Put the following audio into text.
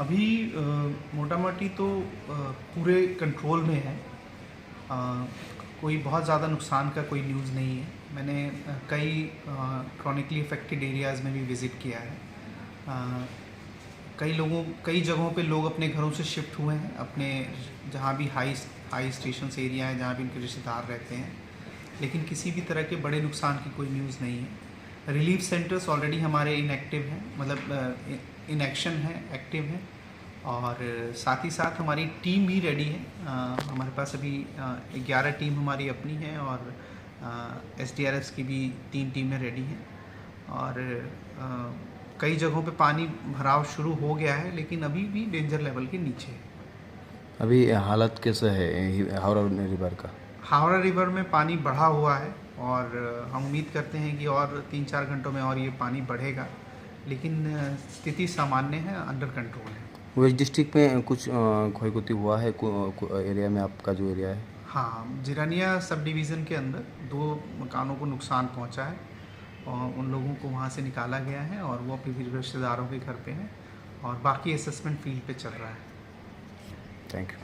अभी मोटा मोटी तो पूरे कंट्रोल में है। कोई बहुत ज़्यादा नुकसान का कोई न्यूज़ नहीं है। मैंने कई क्रॉनिकली अफेक्टेड एरियाज़ में भी विज़िट किया है। कई जगहों पे लोग अपने घरों से शिफ्ट हुए हैं, अपने जहाँ भी हाई स्टेशंस एरिया है, जहाँ भी उनके रिश्तेदार रहते हैं, लेकिन किसी भी तरह के बड़े नुकसान की कोई न्यूज़ नहीं है। रिलीफ सेंटर्स ऑलरेडी हमारे इनएक्टिव हैं, मतलब इन एक्शन है, एक्टिव है। और साथ ही साथ हमारी टीम भी रेडी है। हमारे पास अभी 11 टीम हमारी अपनी है और SDRFs की भी 3 टीमें रेडी हैं। और कई जगहों पे पानी भराव शुरू हो गया है, लेकिन अभी भी डेंजर लेवल के नीचे है। अभी हालत कैसा है हावड़ा रिवर का? हावड़ा रिवर में पानी बढ़ा हुआ है और हम उम्मीद करते हैं कि और 3-4 घंटों में और ये पानी बढ़ेगा, लेकिन स्थिति सामान्य है, अंडर कंट्रोल है। वेस्ट डिस्ट्रिक्ट में कुछ क्षय क्षति हुआ है एरिया में, आपका जो एरिया है? हाँ, जिरानिया सब डिवीज़न के अंदर 2 मकानों को नुकसान पहुंचा है और उन लोगों को वहां से निकाला गया है और वो अपने रिश्तेदारों के घर पे हैं और बाकी असेसमेंट फील्ड पे चल रहा है। Thank you.